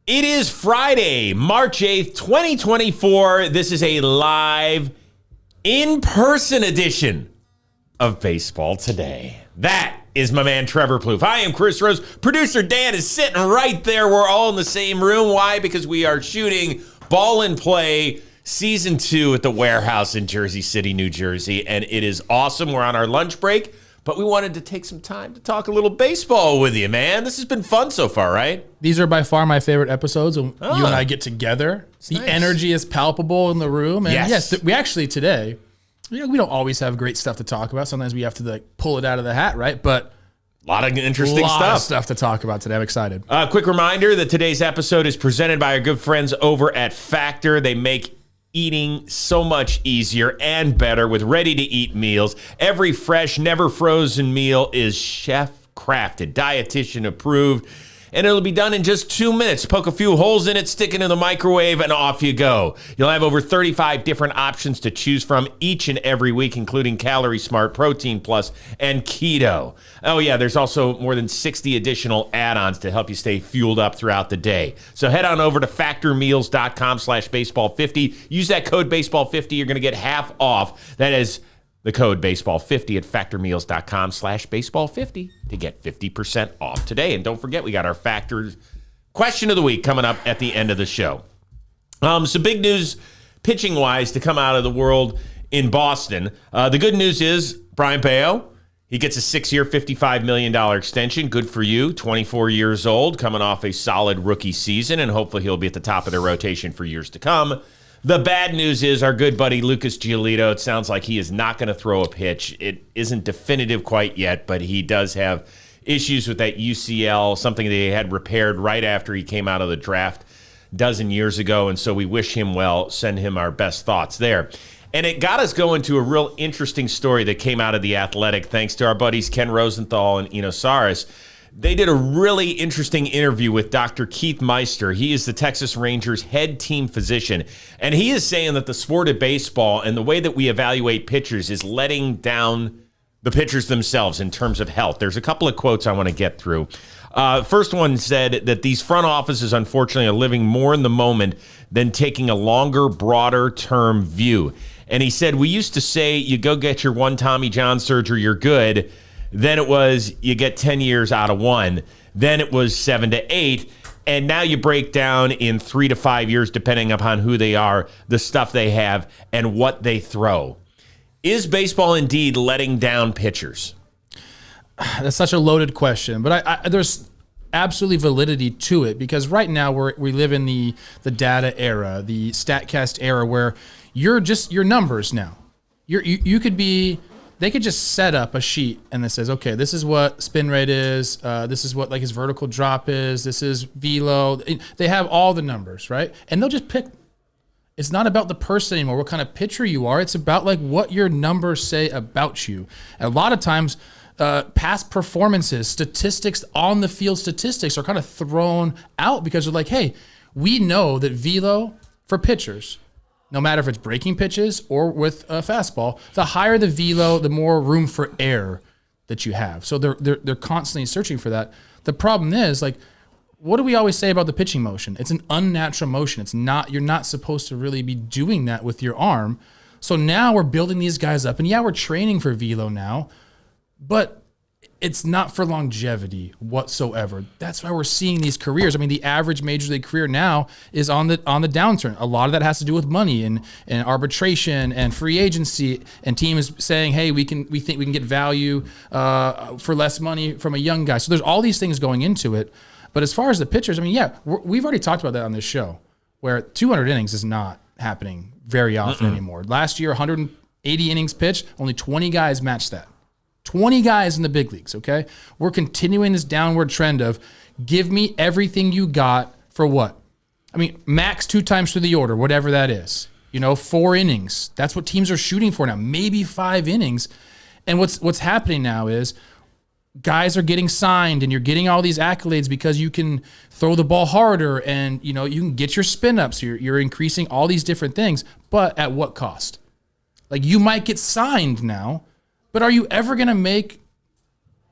It is Friday, March 8th, 2024. This is a live, in-person edition of Baseball Today. That is my man, Trevor Plouffe. I am Chris Rose. Producer Dan is sitting right there. We're all in the same room. Why? Because we are shooting Ball and Play Season 2 at the Warehouse in Jersey City, New Jersey, and it is awesome. We're on our lunch break, but we wanted to take some time to talk a little baseball with you, man. This has been fun so far, right? These are by far my favorite episodes when you and I get together. The energy is palpable in the room. And yes, we actually today, we don't always have great stuff to talk about. Sometimes we have to pull it out of the hat, right? But a lot of interesting stuff to talk about today. I'm excited. Quick reminder that today's episode is presented by our good friends over at Factor. They make eating so much easier and better with ready-to-eat meals. Every fresh, never frozen meal is chef-crafted, dietitian approved, and it'll be done in just 2 minutes. Poke a few holes in it, stick it in the microwave, and off you go. You'll have over 35 different options to choose from each and every week, including Calorie Smart, Protein Plus, and Keto. Oh yeah, there's also more than 60 additional add-ons to help you stay fueled up throughout the day. So head on over to factormeals.com/baseball50. Use that code baseball50. You're going to get half off. That is the code baseball50 at factormeals.com/baseball50 to get 50% off today. And don't forget, we got our Factors question of the week coming up at the end of the show. Some big news pitching-wise to come out of the world in Boston. The good news is Brian Bayo, he gets a 6-year, $55 million extension. Good for you. 24 years old, coming off a solid rookie season, and hopefully he'll be at the top of their rotation for years to come. The bad news is our good buddy Lucas Giolito, it sounds like he is not going to throw a pitch. It isn't definitive quite yet, but he does have issues with that UCL, something that he had repaired right after he came out of the draft a dozen years ago, and so we wish him well, send him our best thoughts there. And it got us going to a real interesting story that came out of The Athletic, thanks to our buddies Ken Rosenthal and Eno Saris. They did a really interesting interview with Dr. Keith Meister. He is the Texas Rangers head team physician, and he is saying that the sport of baseball and the way that we evaluate pitchers is letting down the pitchers themselves in terms of health. There's a couple of quotes I want to get through. First one said that these front offices, unfortunately, are living more in the moment than taking a longer, broader term view. And he said, we used to say you go get your one Tommy John surgery, you're good. Then it was you get 10 years out of one. Then it was 7 to 8. And now you break down in 3 to 5 years, depending upon who they are, the stuff they have, and what they throw. Is baseball indeed letting down pitchers? That's such a loaded question, but there's absolutely validity to it, because right now we live in the data era, the StatCast era, where you're just your numbers now. You could be. They could just set up a sheet and it says, okay, this is what spin rate is. This is what his vertical drop is. This is velo. They have all the numbers, right? And they'll just pick. It's not about the person anymore, what kind of pitcher you are. It's about what your numbers say about you. And a lot of times, past performances, statistics, on the field statistics are kind of thrown out because they're like, hey, we know that velo for pitchers, no matter if it's breaking pitches or with a fastball, the higher the velo, the more room for error that you have. So they're constantly searching for that. The problem is, what do we always say about the pitching motion? It's an unnatural motion. It's not. You're not supposed to really be doing that with your arm. So now we're building these guys up, and yeah, we're training for velo now, but it's not for longevity whatsoever. That's why we're seeing these careers. I mean, the average major league career now is on the downturn. A lot of that has to do with money and arbitration and free agency, and teams saying, hey, we think we can get value for less money from a young guy. So there's all these things going into it. But as far as the pitchers, I mean, yeah, we've already talked about that on this show, where 200 innings is not happening very often anymore. Last year, 180 innings pitched, only 20 guys matched that. 20 guys in the big leagues, okay? We're continuing this downward trend of give me everything you got for what? I mean, max 2 times through the order, whatever that is. 4 innings. That's what teams are shooting for now, maybe 5 innings. And what's happening now is guys are getting signed and you're getting all these accolades because you can throw the ball harder and, you can get your spin ups. You're increasing all these different things, but at what cost? You might get signed now, but are you ever going to make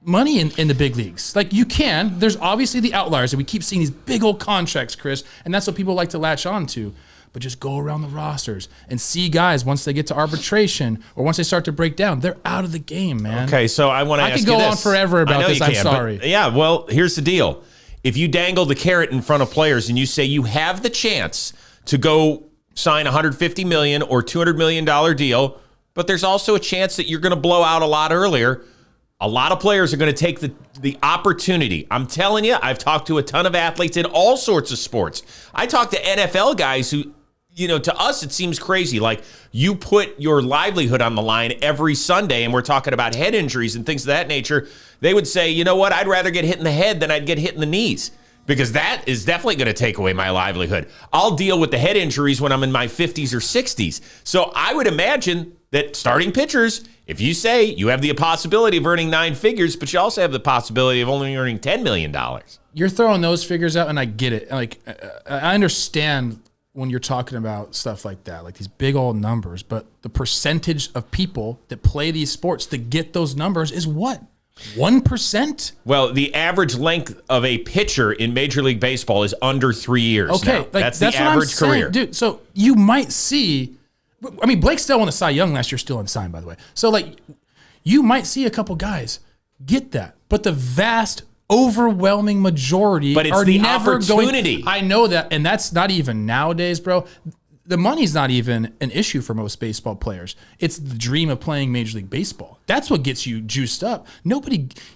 money in the big leagues. Like you can. There's obviously the outliers, and we keep seeing these big old contracts, Chris, and that's what people like to latch on to. But just go around the rosters and see guys once they get to arbitration or once they start to break down, they're out of the game, man. Okay, so I want to ask you this. I could go on forever about this. I'm sorry. Yeah, well, here's the deal. If you dangle the carrot in front of players and you say you have the chance to go sign a $150 million or $200 million deal, but there's also a chance that you're going to blow out a lot earlier, a lot of players are going to take the opportunity. I'm telling you, I've talked to a ton of athletes in all sorts of sports. I talk to NFL guys who, to us, it seems crazy. Like, you put your livelihood on the line every Sunday, and we're talking about head injuries and things of that nature. They would say, you know what, I'd rather get hit in the head than I'd get hit in the knees, because that is definitely going to take away my livelihood. I'll deal with the head injuries when I'm in my 50s or 60s. So I would imagine that starting pitchers, if you say you have the possibility of earning 9 figures, but you also have the possibility of only earning $10 million. You're throwing those figures out, and I get it. Like, I understand when you're talking about stuff like that, like these big old numbers, but the percentage of people that play these sports that get those numbers is what? 1%? Well, the average length of a pitcher in Major League Baseball is under 3 years. Okay, now. That's the average career. Dude, so you might see, I mean, Blake Snell won the Cy Young last year, still unsigned, by the way. So, like, you might see a couple guys get that, but the vast overwhelming majority but it's are the never opportunity. I know that, and that's not even nowadays, bro. The money's not even an issue for most baseball players. It's the dream of playing Major League Baseball. That's what gets you juiced up.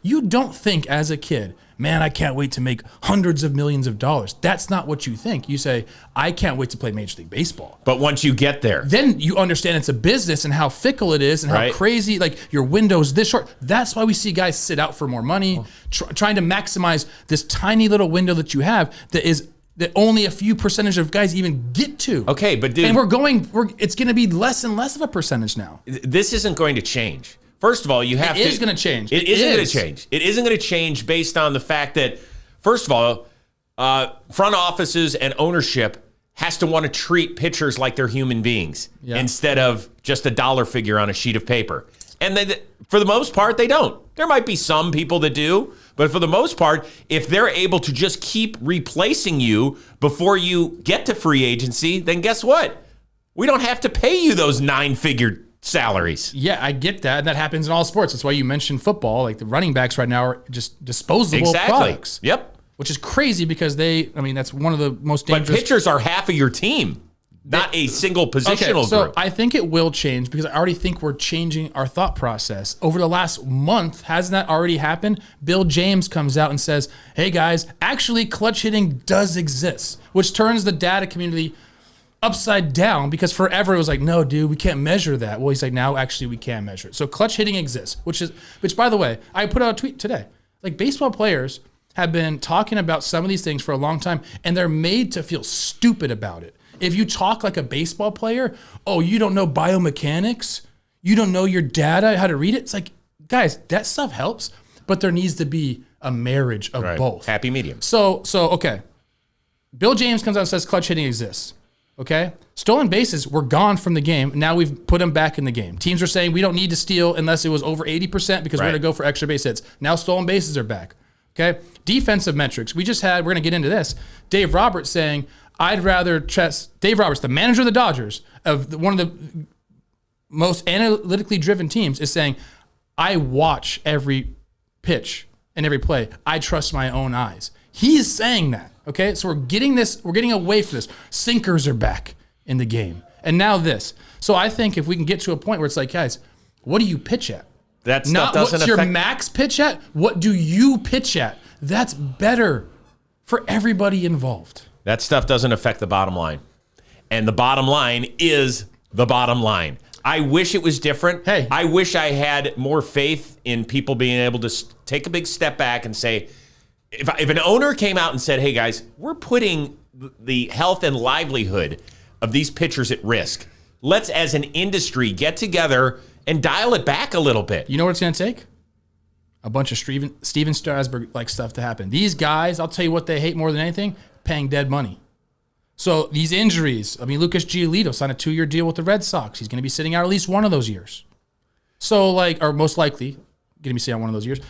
You don't think as a kid, man, I can't wait to make hundreds of millions of dollars. That's not what you think. You say, I can't wait to play Major League Baseball. But once you get there, then you understand it's a business and how fickle it is and how crazy, like your window's this short. That's why we see guys sit out for more money, trying to maximize this tiny little window that you have that only a few percentage of guys even get to. Okay, but dude, and it's going to be less and less of a percentage now. This isn't going to change. First of all, It isn't going to change. It isn't going to change based on the fact that, first of all, front offices and ownership has to want to treat pitchers like they're human beings instead of just a dollar figure on a sheet of paper. And for the most part, they don't. There might be some people that do, but for the most part, if they're able to just keep replacing you before you get to free agency, then guess what? We don't have to pay you those 9-figure salaries. Yeah, I get that. And that happens in all sports. That's why you mentioned football. Like the running backs right now are just disposable products. Yep. Which is crazy because that's one of the most dangerous. But pitchers are half of your team. Not a single positional group. I think it will change because I already think we're changing our thought process. Over the last month, hasn't that already happened? Bill James comes out and says, hey guys, actually clutch hitting does exist, which turns the data community upside down because forever it was like, no, dude, we can't measure that. Well, he's like, now actually we can measure it. So clutch hitting exists, which by the way, I put out a tweet today. Like baseball players have been talking about some of these things for a long time and they're made to feel stupid about it. If you talk like a baseball player, oh, you don't know biomechanics, you don't know your data, how to read it. It's like, guys, that stuff helps, but there needs to be a marriage of both. Happy medium. So okay. Bill James comes out and says clutch hitting exists. Okay? Stolen bases were gone from the game. Now we've put them back in the game. Teams are saying we don't need to steal unless it was over 80% because we're going to go for extra base hits. Now stolen bases are back. Okay? Defensive metrics. we're going to get into this. Dave Roberts saying, I'd rather trust Dave Roberts, the manager of the Dodgers, one of the most analytically driven teams, is saying, I watch every pitch and every play. I trust my own eyes. He's saying that, okay? So we're getting away from this. Sinkers are back in the game. And now this. So I think if we can get to a point where it's like, guys, what do you pitch at? That stuff doesn't what's your max pitch at? What do you pitch at? That's better for everybody involved. That stuff doesn't affect the bottom line. And the bottom line is the bottom line. I wish it was different. Hey. I wish I had more faith in people being able to take a big step back and say, if an owner came out and said, hey, guys, we're putting the health and livelihood of these pitchers at risk. Let's, as an industry, get together and dial it back a little bit. You know what it's going to take? A bunch of Steven Strasburg-like stuff to happen. These guys, I'll tell you what they hate more than anything, paying dead money. So these injuries, Lucas Giolito signed a 2-year deal with the Red Sox. He's going to be sitting out at least one of those years. So or most likely going to be sitting out one of those years.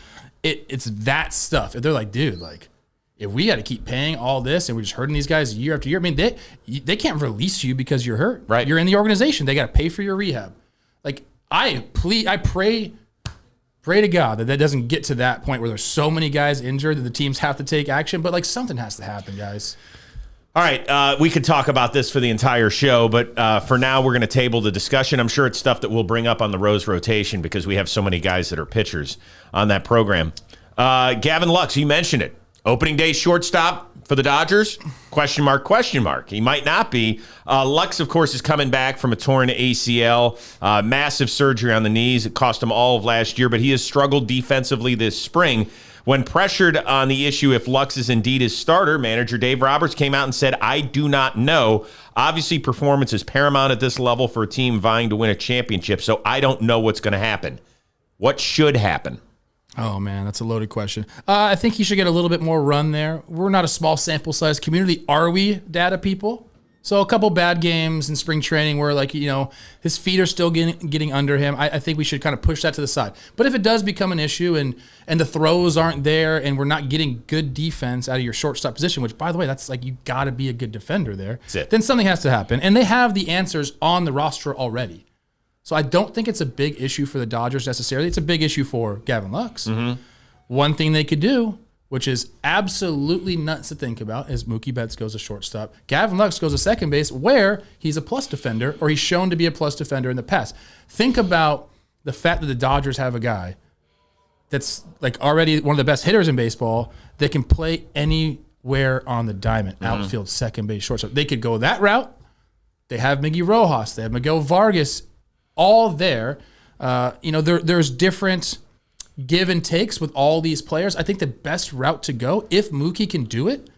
it's that stuff. If they're like, dude, like, if we got to keep paying all this and we're just hurting these guys year after year, I mean, they can't release you because you're hurt. Right. You're in the organization. They got to pay for your rehab. Like, I pray to God that doesn't get to that point where there's so many guys injured that the teams have to take action. But, like, something has to happen, guys. All right, we could talk about this for the entire show, but for now we're going to table the discussion. I'm sure it's stuff that we'll bring up on the Rose rotation because we have so many guys that are pitchers on that program. Gavin Lux, you mentioned it. Opening day shortstop for the Dodgers? Question mark, question mark. He might not be. Lux, of course, is coming back from a torn ACL, massive surgery on the knees. It cost him all of last year, but he has struggled defensively this spring. When pressured on the issue if Lux is indeed his starter, manager Dave Roberts came out and said, I do not know. Obviously, performance is paramount at this level for a team vying to win a championship, so I don't know what's going to happen. What should happen? Oh, man, that's a loaded question. I think he should get a little bit more run there. We're not a small sample size community, are we, data people? So a couple bad games in spring training where, like, his feet are still getting under him. I think we should kind of push that to the side. But if it does become an issue and the throws aren't there and we're not getting good defense out of your shortstop position, which, by the way, that's like you got to be a good defender there, then something has to happen. And they have the answers on the roster already. So I don't think it's a big issue for the Dodgers necessarily. It's a big issue for Gavin Lux. Mm-hmm. One thing they could do, which is absolutely nuts to think about, is Mookie Betts goes to shortstop. Gavin Lux goes to second base where he's a plus defender, or he's shown to be a plus defender in the past. Think about the fact that the Dodgers have a guy that's like already one of the best hitters in baseball that can play anywhere on the diamond, outfield, second base, shortstop. They could go that route. They have Miggy Rojas. They have Miguel Vargas all there. There's different give and takes with all these players. I think the best route to go, if Mookie can do it,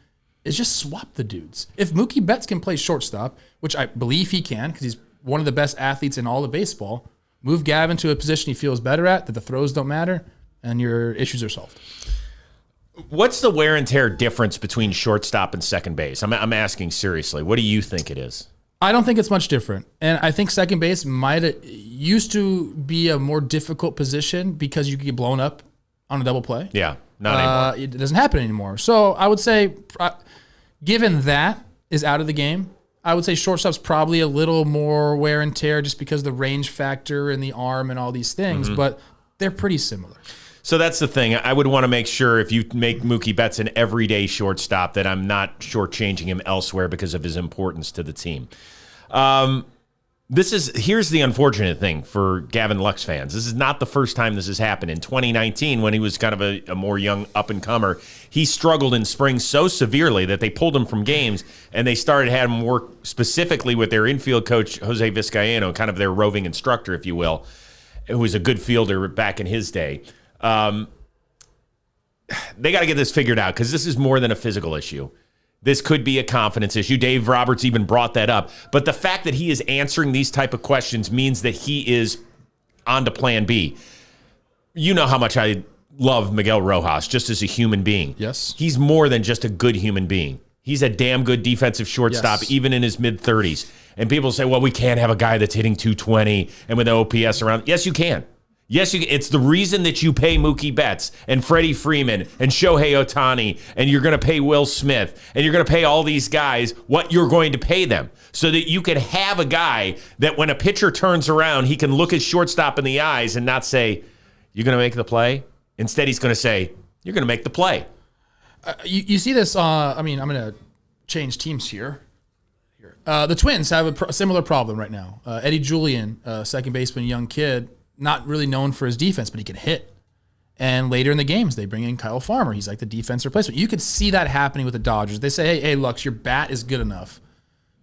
is just swap the dudes. If Mookie Betts can play shortstop, which I believe he can because he's one of the best athletes in all of baseball, move Gavin to a position he feels better at, that the throws don't matter, and your issues are solved. What's the wear and tear difference between shortstop and second base? I'm asking seriously. What do you think it is? I don't think it's much different. And I think second base used to be a more difficult position because you could get blown up on a double play. Yeah, not anymore. It doesn't happen anymore. So I would say, given that is out of the game, I would say shortstop's probably a little more wear and tear just because of the range factor and the arm and all these things, but they're pretty similar. So that's the thing. I would want to make sure if you make Mookie Betts an everyday shortstop that I'm not shortchanging him elsewhere because of his importance to the team. Here's the unfortunate thing for Gavin Lux fans. This is not the first time this has happened. In 2019, when he was kind of a more young up-and-comer, he struggled in spring so severely that they pulled him from games, and they started having him work specifically with their infield coach, Jose Vizcaino, kind of their roving instructor, if you will, who was a good fielder back in his day. They got to get this figured out because this is more than a physical issue. This could be a confidence issue. Dave Roberts even brought that up. But the fact that he is answering these type of questions means that he is on to plan B. You know how much I love Miguel Rojas just as a human being. Yes. He's more than just a good human being. He's a damn good defensive shortstop, even in his mid-30s. And people say, well, we can't have a guy that's hitting 220 and with OPS around. Yes, you can. Yes, it's the reason that you pay Mookie Betts and Freddie Freeman and Shohei Ohtani, and you're going to pay Will Smith, and you're going to pay all these guys what you're going to pay them, so that you can have a guy that when a pitcher turns around, he can look his shortstop in the eyes and not say, you're going to make the play? Instead, he's going to say, you're going to make the play. You see this, I'm going to change teams here. The Twins have a similar problem right now. Eddie Julian, second baseman, young kid, not really known for his defense, but he can hit. And later in the games, they bring in Kyle Farmer. He's like the defense replacement. You could see that happening with the Dodgers. They say, hey, Lux, your bat is good enough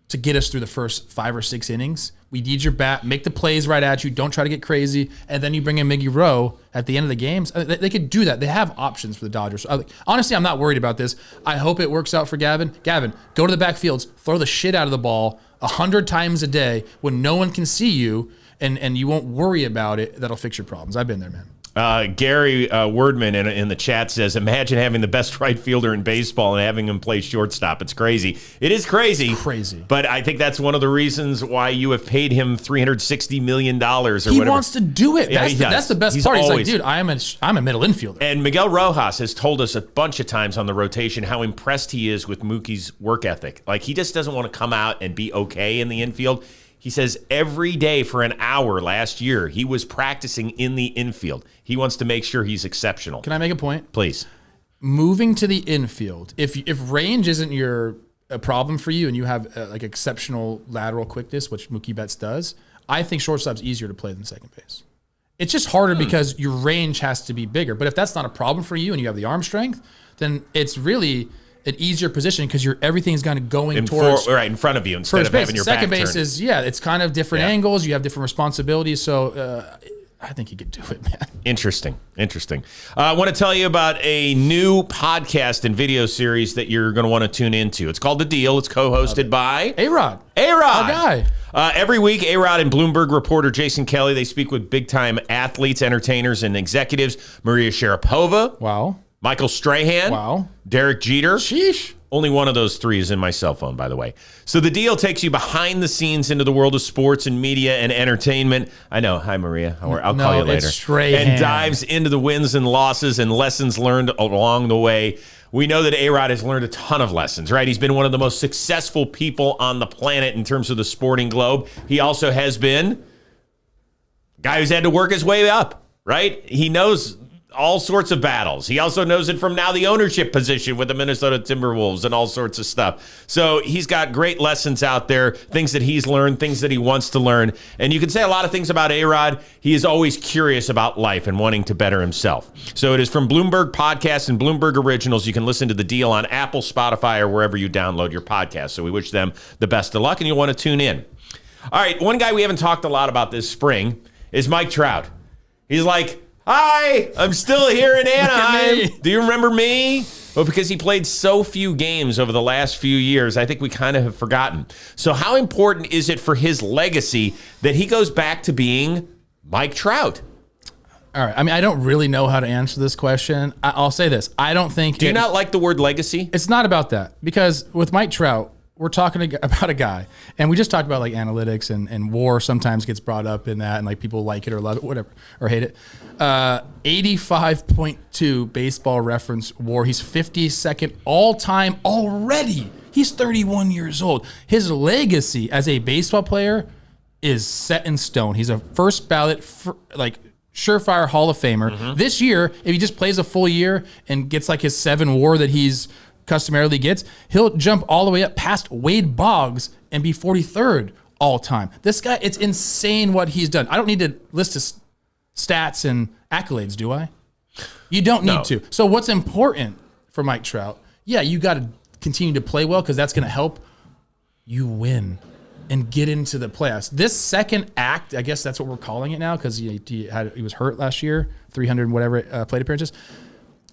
to get us through the first 5 or 6 innings. We need your bat. Make the plays right at you. Don't try to get crazy. And then you bring in Miggy Rowe at the end of the games. They could do that. They have options for the Dodgers. Honestly, I'm not worried about this. I hope it works out for Gavin. Gavin, go to the backfields. Throw the shit out of the ball 100 times a day when no one can see you. And you won't worry about it. That'll fix your problems. I've been there, man. Gary Wordman in the chat says, imagine having the best right fielder in baseball and having him play shortstop. It's crazy. It is crazy. Crazy. But I think that's one of the reasons why you have paid him $360 million or whatever. He wants to do it. Yeah, That's the best part. He's like, dude, I'm a middle infielder. And Miguel Rojas has told us a bunch of times on the rotation how impressed he is with Mookie's work ethic. Like, he just doesn't want to come out and be okay in the infield. He says every day for an hour last year, he was practicing in the infield. He wants to make sure he's exceptional. Can I make a point? Please. Moving to the infield, if range isn't a problem for you and you have like exceptional lateral quickness, which Mookie Betts does, I think shortstop's easier to play than second base. It's just harder because your range has to be bigger. But if that's not a problem for you and you have the arm strength, then it's really an easier position because everything's kind of going towards right in front of you instead of having your second back base turned. is it's kind of different angles. You have different responsibilities. So I think you could do it, man. Interesting. I want to tell you about a new podcast and video series that you're going to want to tune into. It's called The Deal. It's co-hosted by A-Rod. Our guy. Every week, A-Rod and Bloomberg reporter Jason Kelly, they speak with big-time athletes, entertainers, and executives. Maria Sharapova. Wow. Michael Strahan. Wow. Derek Jeter. Sheesh. Only one of those three is in my cell phone, by the way. So The Deal takes you behind the scenes into the world of sports and media and entertainment. I know. Hi, Maria. I'll call you later. It's Strahan. And dives into the wins and losses and lessons learned along the way. We know that A-Rod has learned a ton of lessons, right? He's been one of the most successful people on the planet in terms of the sporting globe. He also has been a guy who's had to work his way up, right? He knows all sorts of battles. He also knows it from now the ownership position with the Minnesota Timberwolves and all sorts of stuff. So he's got great lessons out there, things that he's learned, things that he wants to learn. And you can say a lot of things about A-Rod. He is always curious about life and wanting to better himself. So it is from Bloomberg Podcasts and Bloomberg Originals. You can listen to The Deal on Apple, Spotify, or wherever you download your podcast. So we wish them the best of luck, and you'll want to tune in. All right, one guy we haven't talked a lot about this spring is Mike Trout. He's like, hi, I'm still here in Anaheim. Do you remember me? Well, because he played so few games over the last few years, I think we kind of have forgotten. So how important is it for his legacy that he goes back to being Mike Trout? All right. I mean, I don't really know how to answer this question. I'll say this. I don't think... Do you not like the word legacy? It's not about that. Because with Mike Trout, we're talking about a guy, and we just talked about like analytics and WAR sometimes gets brought up in that, and like people like it or love it, whatever, or hate it. 85.2 baseball reference WAR. He's 52nd all time already. He's 31 years old. His legacy as a baseball player is set in stone. He's a first ballot, surefire Hall of Famer. Mm-hmm. This year, if he just plays a full year and gets like his 7 WAR that he's customarily gets, he'll jump all the way up past Wade Boggs and be 43rd all time. This guy, it's insane what he's done. I don't need to list his stats and accolades, do I? You don't need to. So what's important for Mike Trout? Yeah, you got to continue to play well because that's going to help you win and get into the playoffs. This second act, I guess that's what we're calling it now because he was hurt last year, 300 whatever plate appearances.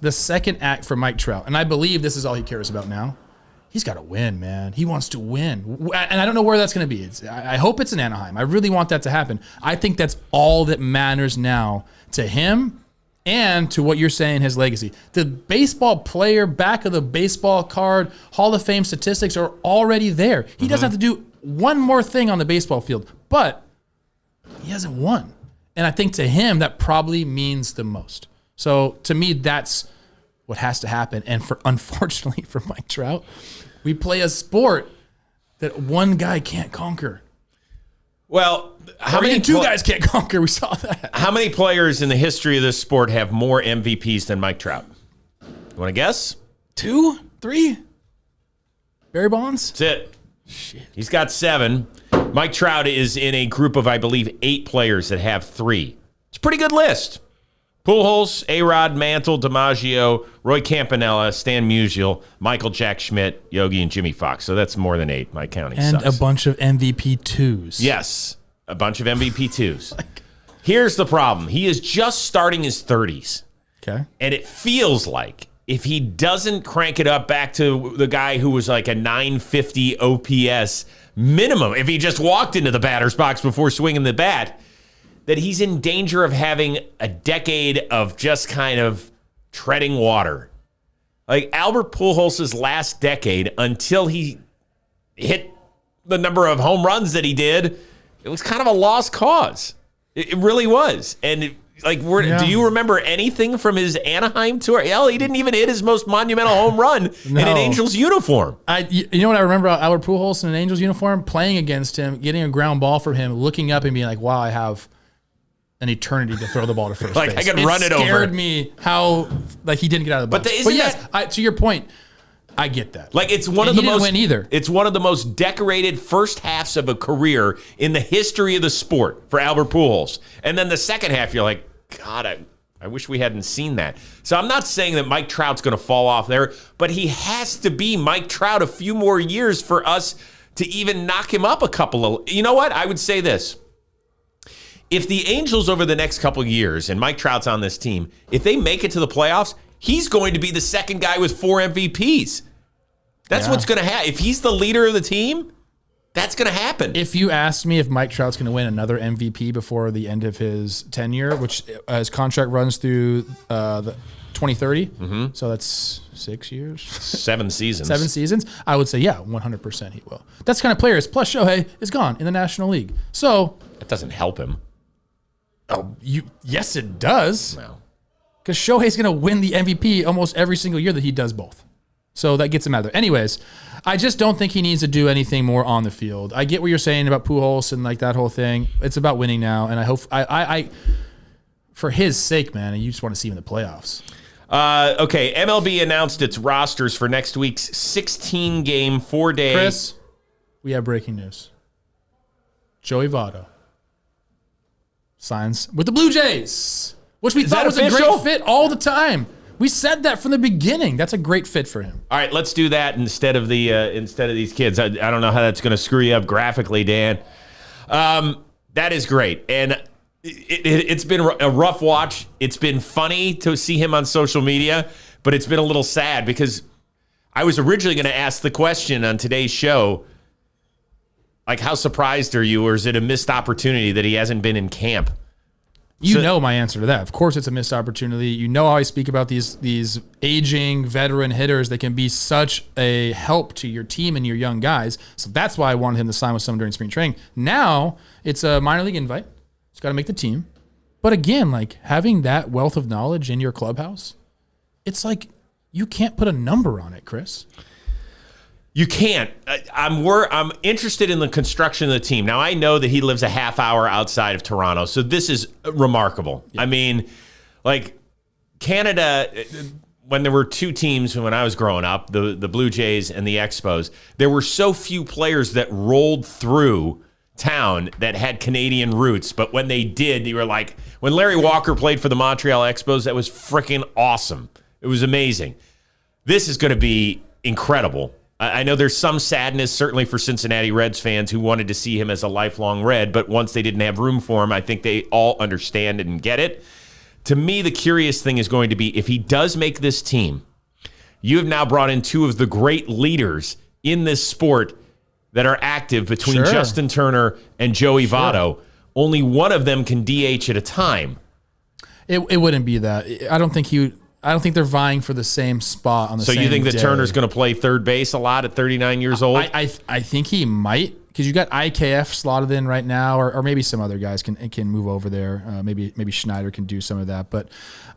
The second act for Mike Trout, and I believe this is all he cares about now. He's got to win, man. He wants to win. And I don't know where that's going to be. I hope it's in Anaheim. I really want that to happen. I think that's all that matters now to him and to what you're saying, his legacy. The baseball player, back of the baseball card, Hall of Fame statistics are already there. He doesn't have to do one more thing on the baseball field, but he hasn't won. And I think to him, that probably means the most. So to me, that's what has to happen. And unfortunately for Mike Trout, we play a sport that one guy can't conquer. Well, how many two guys can't conquer? We saw that. How many players in the history of this sport have more MVPs than Mike Trout? You want to guess? 2, 3? Barry Bonds? That's it. Shit. He's got 7. Mike Trout is in a group of, I believe, 8 players that have 3. It's a pretty good list. Pujols, A-Rod, Mantle, DiMaggio, Roy Campanella, Stan Musial, Michael Jack Schmidt, Yogi, and Jimmy Fox. So that's more than 8. My counting and sucks. A bunch of MVP 2s. Yes, a bunch of MVP 2s. Here's the problem. He is just starting his 30s. Okay. And it feels like if he doesn't crank it up back to the guy who was like a 950 OPS minimum, if he just walked into the batter's box before swinging the bat, that he's in danger of having a decade of just kind of treading water. Like Albert Pujols' last decade, until he hit the number of home runs that he did, it was kind of a lost cause. It really was. And do you remember anything from his Anaheim tour? Hell, he didn't even hit his most monumental home run in an Angels uniform. You know what I remember about Albert Pujols in an Angels uniform? Playing against him, getting a ground ball from him, looking up and being like, wow, I have an eternity to throw the ball to first base. I can run it over. It scared me how he didn't get out of the box. But yes, to your point, I get that. It's one of the most win either. It's one of the most decorated first halves of a career in the history of the sport for Albert Pujols. And then the second half, you're like, God, I wish we hadn't seen that. So I'm not saying that Mike Trout's going to fall off there, but he has to be Mike Trout a few more years for us to even knock him up a couple of. You know what? I would say this. If the Angels over the next couple of years, and Mike Trout's on this team, if they make it to the playoffs, he's going to be the second guy with 4 MVPs. That's what's going to happen. If he's the leader of the team, that's going to happen. If you asked me if Mike Trout's going to win another MVP before the end of his tenure, which his contract runs through the 2030, so that's 6 years. 7 seasons. 7 seasons. I would say, 100% he will. That's kind of players. Plus, Shohei is gone in the National League. So that doesn't help him. Oh, yes, it does. No. Because Shohei's going to win the MVP almost every single year that he does both. So that gets him out of there. Anyways, I just don't think he needs to do anything more on the field. I get what you're saying about Pujols and that whole thing. It's about winning now, and I hope I for his sake, man, you just want to see him in the playoffs. Okay, MLB announced its rosters for next week's 16-game, 4-day. Chris, we have breaking news. Joey Votto signs with the Blue Jays, which we thought was a great fit all the time. We said that from the beginning. That's a great fit for him. All right, let's do that instead of these kids. I don't know how that's going to screw you up graphically, Dan. That is great, and it's been a rough watch. It's been funny to see him on social media, but it's been a little sad because I was originally going to ask the question on today's show, like, how surprised are you, or is it a missed opportunity that he hasn't been in camp? You know my answer to that. Of course it's a missed opportunity. You know how I speak about these aging veteran hitters that can be such a help to your team and your young guys. So that's why I wanted him to sign with someone during spring training. Now it's a minor league invite. He's got to make the team. But again, having that wealth of knowledge in your clubhouse, it's like you can't put a number on it, Chris. You can't. I'm interested in the construction of the team. Now, I know that he lives a half hour outside of Toronto, so this is remarkable. Yeah. I mean, Canada, when there were 2 teams when I was growing up, the Blue Jays and the Expos, there were so few players that rolled through town that had Canadian roots. But when they did, you were like, when Larry Walker played for the Montreal Expos, that was freaking awesome. It was amazing. This is going to be incredible. I know there's some sadness, certainly for Cincinnati Reds fans who wanted to see him as a lifelong Red, but once they didn't have room for him, I think they all understand and get it. To me, the curious thing is going to be, if he does make this team, you have now brought in 2 of the great leaders in this sport that are active between Justin Turner and Joey Votto. Only one of them can DH at a time. It wouldn't be that. I don't think they're vying for the same spot on the same day. So you think that Turner's going to play third base a lot at 39 years old? I think he might, because you got IKF slotted in right now, or maybe some other guys can move over there. Maybe Schneider can do some of that. But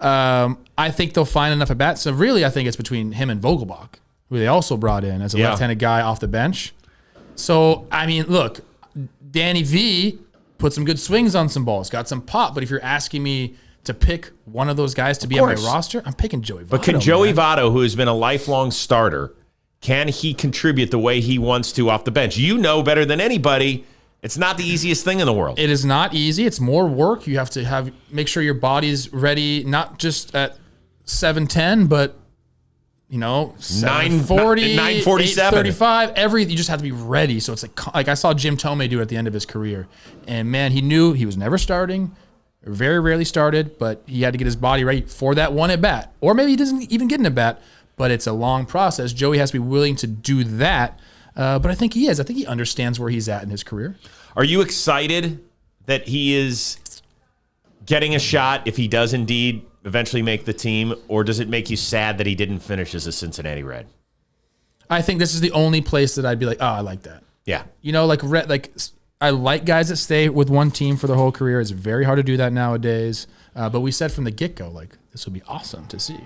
I think they'll find enough at bats. So really, I think it's between him and Vogelbach, who they also brought in as a left-handed guy off the bench. So, I mean, look, Danny V put some good swings on some balls, got some pop. But if you're asking me to pick one of those guys to be on my roster, I'm picking Joey Votto. But can Joey Votto, who has been a lifelong starter, can he contribute the way he wants to off the bench? You know better than anybody, it's not the easiest thing in the world. It is not easy. It's more work. You have to make sure your body's ready, not just at 7:10, but 9:40, 9:47, 8:35. You just have to be ready. So it's like I saw Jim Tomei do it at the end of his career, and man, he knew he was never starting. Very rarely started, but he had to get his body ready for that one at bat. Or maybe he doesn't even get an at bat, but it's a long process. Joey has to be willing to do that, but I think he is. I think he understands where he's at in his career. Are you excited that he is getting a shot if he does indeed eventually make the team, or does it make you sad that he didn't finish as a Cincinnati Red? I think this is the only place that I'd be like, oh, I like that. Yeah. I like guys that stay with one team for their whole career. It's very hard to do that nowadays. But we said from the get-go, this would be awesome to see.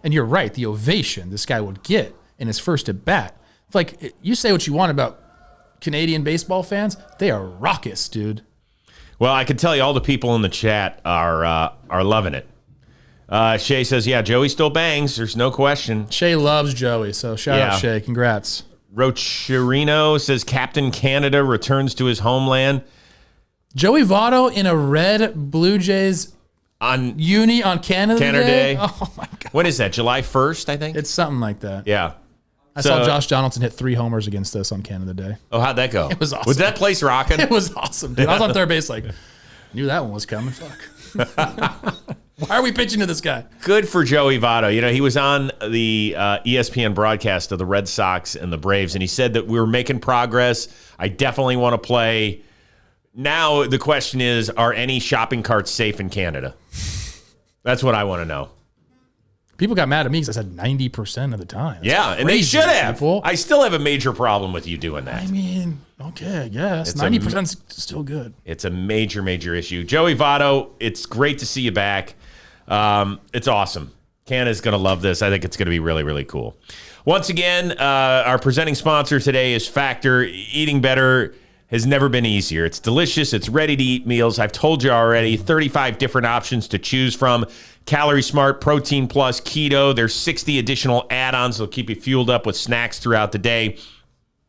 And you're right, the ovation this guy would get in his first at bat. You say what you want about Canadian baseball fans, they are raucous, dude. Well, I can tell you all the people in the chat are loving it. Shay says, yeah, Joey still bangs. There's no question. Shay loves Joey, so shout out Shay. Congrats. Rocherino says Captain Canada returns to his homeland. Joey Votto in a red Blue Jays uni on Canada Day? Oh, my God. When is that? July 1st, I think? It's something like that. Yeah. I saw Josh Donaldson hit 3 homers against us on Canada Day. Oh, how'd that go? It was awesome. Was that place rocking? It was awesome, dude. I was on third base knew that one was coming. Fuck. Why are we pitching to this guy? Good for Joey Votto. He was on the ESPN broadcast of the Red Sox and the Braves, and he said that we were making progress. I definitely want to play. Now the question is, are any shopping carts safe in Canada? That's what I want to know. People got mad at me because I said 90% of the time. That's and they should have. People. I still have a major problem with you doing that. I mean, okay, I guess. 90% is still good. It's a major, major issue. Joey Votto, it's great to see you back. It's awesome. Canada's going to love this. I think it's going to be really, really cool. Once again, our presenting sponsor today is Factor. Eating better has never been easier. It's delicious. It's ready-to-eat meals. I've told you already, 35 different options to choose from. Calorie Smart, Protein Plus, Keto. There's 60 additional add-ons that'll keep you fueled up with snacks throughout the day.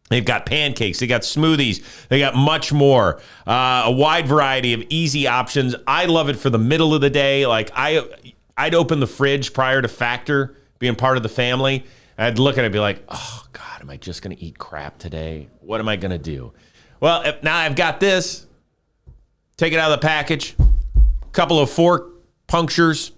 They've got pancakes. They got smoothies. They got much more. A wide variety of easy options. I love it for the middle of the day. I'd open the fridge prior to Factor being part of the family. I'd look at it and be like, oh, God, am I just going to eat crap today? What am I going to do? Well, now I've got this. Take it out of the package. Couple of fork punctures.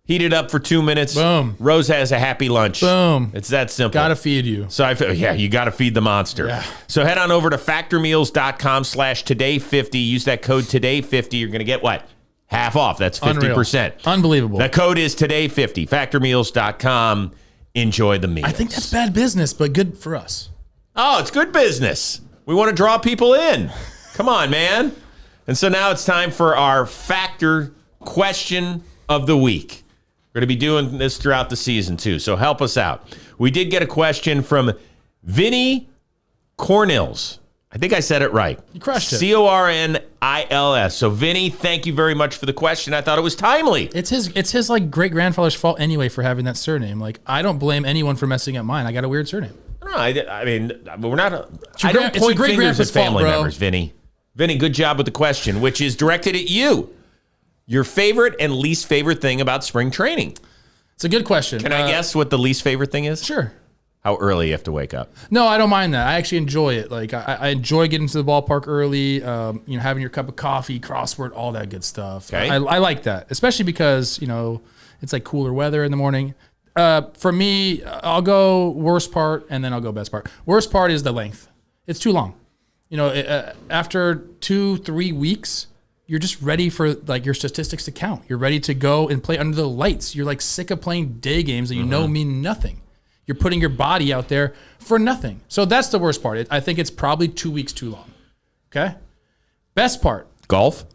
Heat it up for 2 minutes. Boom. Rose has a happy lunch. Boom. It's that simple. Gotta feed you. So you gotta feed the monster. Yeah. So head on over to factormeals.com/today50. Use that code today50. You're gonna get what? Half off. That's 50%. Unreal. Unbelievable. The code is today50. Factormeals.com. Enjoy the meals. I think that's bad business, but good for us. Oh, it's good business. We want to draw people in. Come on, man. And so now it's time for our Factor question of the week. We're going to be doing this throughout the season, too, so help us out. We did get a question from Vinny Cornils. I think I said it right. You crushed it. Cornils. So, Vinny, thank you very much for the question. I thought it was timely. It's his great-grandfather's fault anyway for having that surname. I don't blame anyone for messing up mine. I got a weird surname. No, I mean, we're not. I don't point fingers at family members, Vinny. Vinny, good job with the question, which is directed at you. Your favorite and least favorite thing about spring training? It's a good question. Can I guess what the least favorite thing is? Sure. How early you have to wake up? No, I don't mind that. I actually enjoy it. I enjoy getting to the ballpark early. Having your cup of coffee, crossword, all that good stuff. Okay. I like that, especially because it's cooler weather in the morning. For me, I'll go worst part and then I'll go best part. Worst part is the length. It's too long. After 2-3 weeks, you're just ready for your statistics to count. You're ready to go and play under the lights. You're sick of playing day games that mean nothing. You're putting your body out there for nothing. So that's the worst part. I think it's probably 2 weeks too long. Okay? Best part. Golf?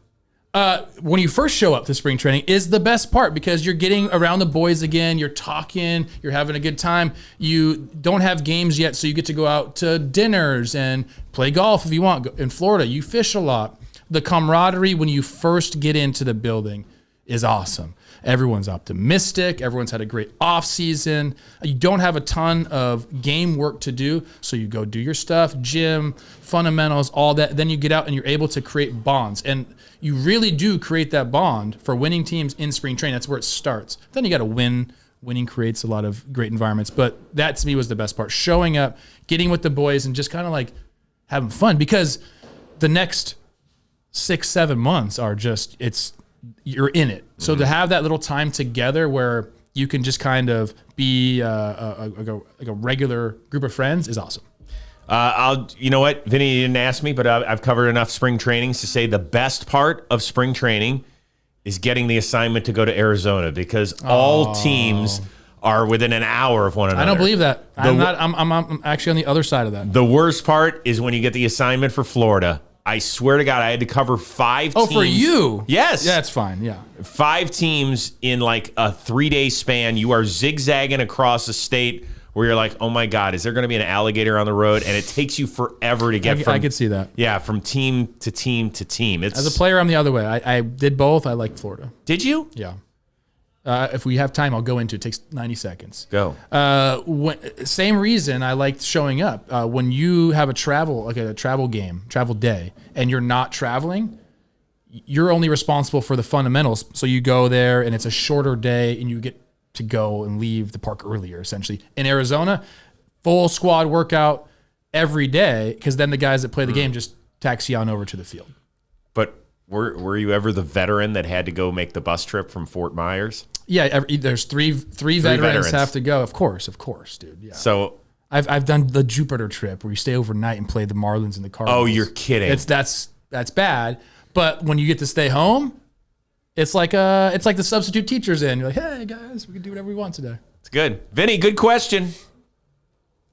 When you first show up to spring training is the best part because you're getting around the boys again. You're talking. You're having a good time. You don't have games yet, so you get to go out to dinners and play golf if you want. In Florida, you fish a lot. The camaraderie when you first get into the building is awesome. Everyone's optimistic. Everyone's had a great off season. You don't have a ton of game work to do, so you go do your stuff, gym, fundamentals, all that. Then you get out and you're able to create bonds. And you really do create that bond for winning teams in spring training. That's where it starts. Then you got to win. Winning creates a lot of great environments. But that to me was the best part. Showing up, getting with the boys, and just kind of having fun. Because the next 6-7 months are just, you're in it. So to have that little time together where you can just kind of be a regular group of friends is awesome. You know what, Vinny, you didn't ask me, but I've covered enough spring trainings to say the best part of spring training is getting the assignment to go to Arizona because all teams are within an hour of one another. I don't believe that. I'm actually on the other side of that. The worst part is when you get the assignment for Florida. I swear to God, I had to cover 5 teams. Oh, for you? Yes. Yeah, it's fine. Yeah. 5 teams in like a 3-day span. You are zigzagging across the state where you're like, oh my God, is there going to be an alligator on the road? And it takes you forever to get from. I could see that. Yeah, from team to team to team. As a player, I'm the other way. I did both. I like Florida. Did you? Yeah. If we have time, I'll go into it. It takes 90 seconds. Go. Same reason I liked showing up. When you have a travel day, and you're not traveling, you're only responsible for the fundamentals. So you go there, and it's a shorter day, and you get to go and leave the park earlier, essentially. In Arizona, full squad workout every day, because then the guys that play the game just taxi on over to the field. But were you ever the veteran that had to go make the bus trip from Fort Myers? Yeah, there's three veterans have to go. Of course, dude. Yeah. So I've done the Jupiter trip where you stay overnight and play the Marlins and the Cardinals. Oh, you're kidding. That's bad. But when you get to stay home, it's like the substitute teacher's in. You're like, hey guys, we can do whatever we want today. It's good. Vinny, good question.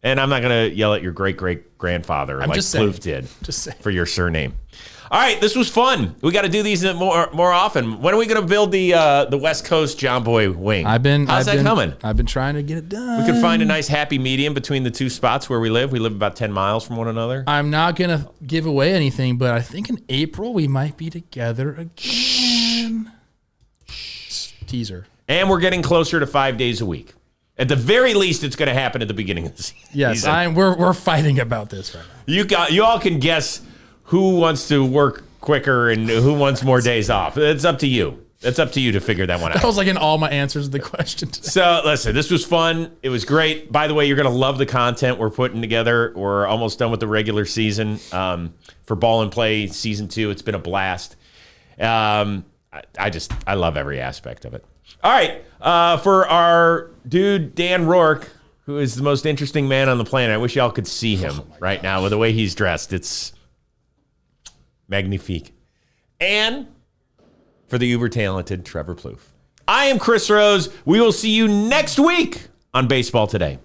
And I'm not gonna yell at your great-great-grandfather like Plouffe did for your surname. All right, this was fun. We got to do these more often. When are we going to build the West Coast John Boy wing? How's that coming? I've been trying to get it done. We could find a nice happy medium between the 2 spots where we live. We live about 10 miles from one another. I'm not going to give away anything, but I think in April we might be together again. Teaser. And we're getting closer to 5 days a week. At the very least, it's going to happen at the beginning of the season. Yes, we're fighting about this right now. You all can guess who wants to work quicker and who wants more days off. It's up to you. It's up to you to figure that one out. That was like in all my answers to the question today. So listen, this was fun. It was great. By the way, you're going to love the content we're putting together. We're almost done with the regular season for Ball and Play Season 2. It's been a blast. I love every aspect of it. All right. For our dude, Dan Rourke, who is the most interesting man on the planet. I wish y'all could see him right now with the way he's dressed. It's magnifique. And for the uber-talented Trevor Plouffe. I am Chris Rose. We will see you next week on Baseball Today.